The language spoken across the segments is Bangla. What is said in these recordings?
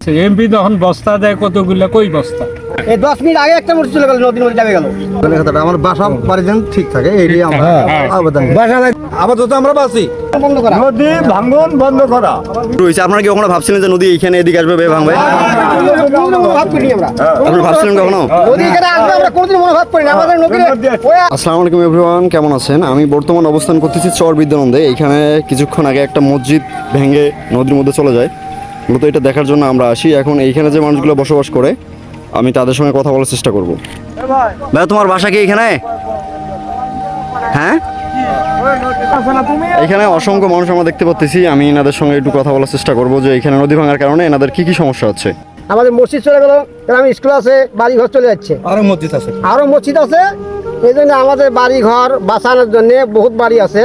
এমপি তখন বস্তা দেয় কতগুলা, কই বস্তা? এই 10 মিনিট আগে একটা মোটর চলে গেল, নদীর মধ্যে যাবে গেল। আমার বাসা বাড়িতে ঠিক থাকে, এইটাই আমরা আবেদন। আপাতত আমরা বাসি বন্ধ করা, নদী ভাঙন বন্ধ করা রয়েছে। আপনারা কি কখনো ভাবছিলেন যে নদী এখানে এদিকে আসবে, ভাঙবে? ভাব করি আমরা। আপনারা ভাবছিলেন কখনো? নদী এখানে আসবে আমরা কোনোদিন মনোভাব করি না। আমাদের নদীর আসসালামু আলাইকুম এভরিওয়ান, কেমন আছেন? আমি বর্তমান অবস্থান করতেছি চর বিদ্যানন্দে। এখানে কিছুক্ষণ আগে একটা মসজিদ ভেঙে নদীর মধ্যে চলে যায়, মূলত এটা দেখার জন্য আমরা আসি। এখন এইখানে যে মানুষগুলো বসবাস করে, আমি তাদের সঙ্গে কথা বলার চেষ্টা করব। ভাই, তোমার বাসা কি এখানে? হ্যাঁ, এখানে অসংখ্য মানুষ আমরা দেখতে পাচ্ছি। আমি এনাদের সঙ্গে একটু কথা বলার চেষ্টা করব যে এখানে নদী ভাঙার কারণে এনাদের কি কি সমস্যা হচ্ছে। আমাদের মসজিদ চলে গেল, গ্রামে স্কুল আছে, বাড়ি ঘর চলে যাচ্ছে, আরো মসজিদ আছে। মসজিদ আছে। এই জন্য আমাদের বাড়ি ঘর বাঁচানোর জন্য বহুত বাড়ি আছে,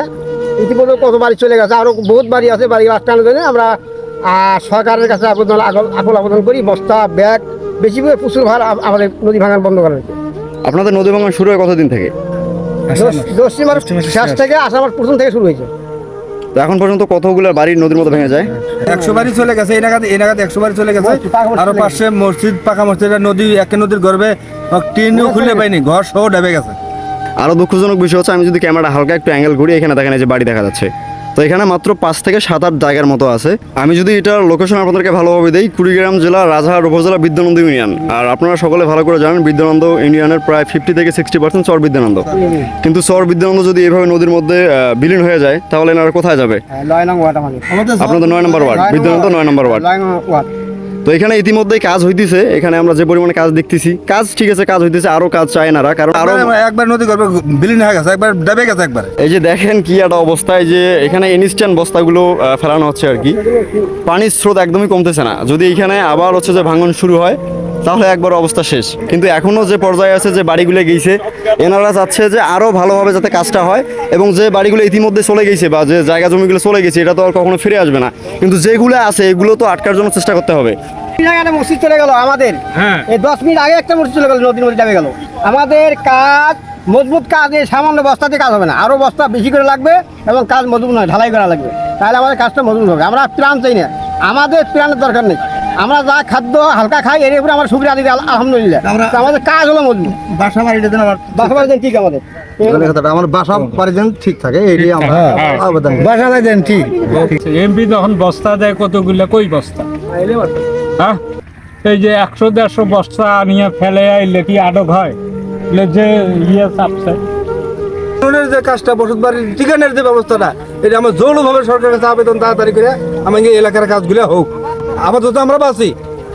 ইতিমধ্যে কত বাড়ি চলে গেছে, আরো বহুত বাড়ি আছে। বাড়ি বাঁচানোর জন্য আমরা সরকারের কাছে আকুল আবেদন করি, বস্তা ব্যাগ বেশি করে প্রচুর ভার আমাদের নদী ভাঙান বন্ধ করার। আপনাদের নদী ভাঙা শুরু হয় কতদিন থেকে? দশটিমার শেষ থেকে আসামার প্রথম থেকে শুরু হয়েছে। তো এখন পর্যন্ত কতগুলো বাড়ির নদীর মধ্যে ভেঙে যায়? 100 বাড়ি চলে গেছে, এই নাগাদ 100 বাড়ি চলে গেছে। আরো পাশে মসজিদ, পাকা মসজিদ, নদী, একটা নদীর গর্ভে টিনও খুলে পাইনি, ঘর সহ ডেবে গেছে। আরও দুঃখজনক বিষয় হচ্ছে, আমি যদি ক্যামেরা হালকা একটু অ্যাঙ্গেল করি, এখানে দেখেন এই যে বাড়ি দেখা যাচ্ছে। তো এখানে মাত্র 5 থেকে 7-8 জায়গার মতো আছে। আমি যদি এটার লোকেশন আপনাদেরকে ভালোভাবে দিই, কুড়িগ্রাম জেলা রাজারহাট উপজেলা বিদ্যানন্দ ইউনিয়ন। আর আপনারা সকলে ভালো করে জানেন বিদ্যানন্দ ইউনিয়নের প্রায় 50 থেকে 60% চর বিদ্যানন্দ। কিন্তু চর বিদ্যানন্দ যদি এভাবে নদীর মধ্যে বিলীন হয়ে যায়, তাহলে এনারা কোথায় যাবে? 9 নং ওয়ার্ড আমাদের, আপনাদের 9 নম্বর ওয়ার্ড, বিদ্যানন্দ 9 নম্বর ওয়ার্ড। তো এখানে ইতিমধ্যেই কাজ হইতেছে। এখানে আমরা যে পরিমাণে কাজ দেখতেছি, কাজ ঠিক আছে, কাজ হইতেছে, আরো কাজ চায় না, কারণ আরো একবার নদী গর্ভে বিলীন হয়ে গেছে, একবার ডেবে গেছে একবার। এই যে দেখেন কি একটা অবস্থায়, যে এখানে ইনস্ট্যান্ট বস্তাগুলো ফেলানো হচ্ছে আর কি। পানির স্রোত একদমই কমতেছে না। যদি এখানে আবার হচ্ছে যে ভাঙন শুরু হয়, তাহলে একবার অবস্থা শেষ। কিন্তু এখনও যে পর্যায়ে আছে, যে বাড়িগুলো গেছে, এনারা চাচ্ছে যে আরও ভালোভাবে যাতে কাজটা হয়, এবং যে বাড়িগুলো ইতিমধ্যে চলে গেছে বা যে জায়গা জমিগুলো চলে গেছে, এটা তো আর কখনো ফিরে আসবে না। কিন্তু যেগুলো আছে এগুলো তো আটকার জন্য চেষ্টা করতে হবে। মসজিদ চলে গেল আমাদের, এই 10 মিনিট আগে একটা মসজিদ চলে গেল, নদীর মধ্যে যাবে গেল। আমাদের কাজ মজবুত কাজ, এই সামান্য বস্তাতে কাজ হবে না, আরো বস্তা বেশি করে লাগবে এবং কাজ মজবুত নয়, ঢালাই করা লাগবে, তাহলে আমাদের কাজটা মজবুত হবে। আমরা প্রাণ চাই না, আমাদের প্রাণের দরকার নেই। আমরা যা খাদ্য হালকা খাই, এর উপরে আমরা শুকরিয়া দিই আলহামদুলিল্লাহ। আমাদের কাজ হলো মজবুত। বাসা বাড়িতে বাসা বাড়ি ঠিক আমাদের, আমার বাসা বাড়িতে ঠিক থাকে, এইটাই আমরা আবেদন। বাসা বাড়ি ঠিক। এমপি তখন বস্তা দেয় কতগুলা, কই বস্তা? হ্যাঁ, এই যে 100-150 বস্তা নিয়ে ফেলে আইলে কি আটক হয়? যে চাপছে যে কাজটা, বসত বাড়ির ঠিকানের যে ব্যবস্থাটা, এটা আমার জোরভাবে সরকারের কাছে আবেদন তাড়াতাড়ি করে আমাকে এলাকার কাজগুলো হোক। আপাতত আমরা বাসি,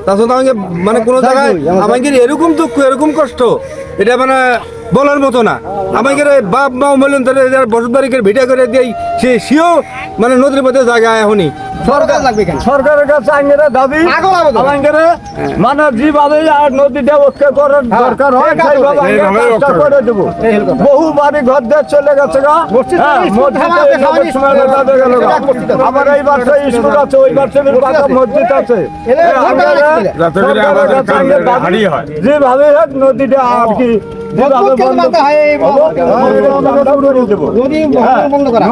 তাছাড়া আমাকে মানে কোনো জায়গায় আমাকে এরকম দুঃখ, এরকম কষ্ট, এটা মানে বলার মতো না। আমাকে বাপ মা বললেন তাহলে বসত বাড়িকে ভিডিও করে দিই, সেও মানে নদীর মধ্যে জায়গা এখনই সরকার লাগবে কেন? সরকারের কাছে আঙ্গেরা দাবি, আঙ্গেরা মানে যেভাবে আর নদীটা রক্ষা করার দরকার হয়, সেইভাবে চেষ্টা করে দেবো। বহু বাড়ি ঘর দিয়ে চলে গেছে গা, আমার এই বাচ্চা স্কুল আছে, ওই বাচ্চার মসজিদ আছে, যেভাবে হোক নদীটা আর কি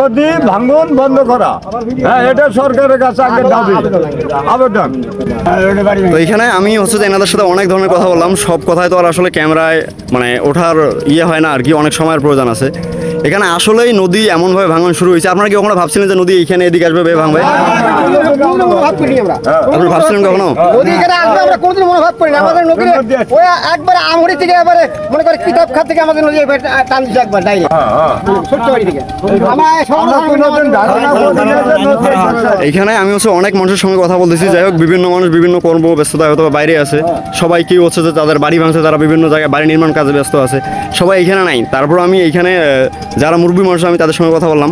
নদী ভাঙন বন্ধ করা, হ্যাঁ, এটা সরকারের কাছে আগে দাবি, আবেদন। তো এখানে আমি হচ্ছে যে এনাদের সাথে অনেক ধরনের কথা বললাম। সব কথাই তো আর আসলে ক্যামেরায় মানে ওঠার হয় না আর কি, অনেক সময়ের প্রয়োজন আছে। এখানে আসলেই নদী এমনভাবে ভাঙন শুরু হয়েছে। আপনারা কি কখনো ভাবছিলেন যে নদী এখানে এদিকে আসবে, ভাঙবে? আপনারা ভাবছিলেন কখনো? নদী এখানে আসবে আমরা কোনোদিন মনোভাব করি না। আমাদের নদী ওই একবার আমরি থেকে এবারে মনে করে কিতাব খাত থেকে আমাদের নদী টান দিচ্ছে একবার ডাইরেক্ট সত্যবাড়ি থেকে। এইখানে আমি হচ্ছে অনেক মানুষের সঙ্গে কথা বলতেছি। যাই হোক, বিভিন্ন মানুষ বিভিন্ন কর্ম ব্যস্ততায় হয়তো বাইরে আছে। সবাই কেউ হচ্ছে যে তাদের বাড়ি ভাঙছে, তারা বিভিন্ন জায়গায় বাড়ি নির্মাণ কাজে ব্যস্ত আছে, সবাই এখানে নাই। তারপর আমি এইখানে যারা মুরব্বী মানুষ, আমি তাদের সঙ্গে কথা বললাম।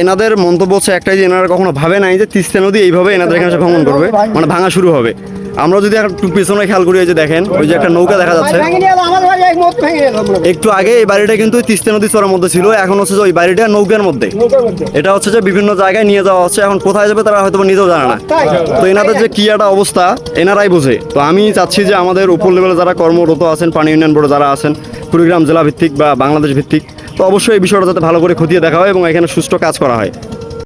এনাদের মন্তব্য হচ্ছে একটাই, যে এনারা কখনো ভাবে নাই যে তিস্তা নদী এইভাবে এনাদের এখানে ভ্রমণ করবে, মানে ভাঙা শুরু হবে। আমরা যদি একটু পেছনে খেয়াল করি, যে দেখেন ওই যে একটা নৌকা দেখা যাচ্ছে, একটু আগে এই বাড়িটা কিন্তু তিস্তা নদী চরের মধ্যে ছিল, এখন হচ্ছে যে ওই বাড়িটা নৌকার মধ্যে। এটা হচ্ছে যে বিভিন্ন জায়গায় নিয়ে যাওয়া হচ্ছে, এখন কোথায় যাবে তারা হয়তো নিজেও জানে না। তো এনাদের যে কি একটা অবস্থা এনারাই বোঝে। তো আমি চাচ্ছি যে আমাদের উপর লেভেলে যারা কর্মরত আছেন, পানি উন্নয়ন বোর্ডে যারা আছেন, কুড়িগ্রাম জেলা ভিত্তিক বা বাংলাদেশ ভিত্তিক, তো অবশ্যই এই বিষয়টা যাতে ভালো করে খতিয়ে দেখা হয় এবং এখানে সুষ্ঠু কাজ করা হয়।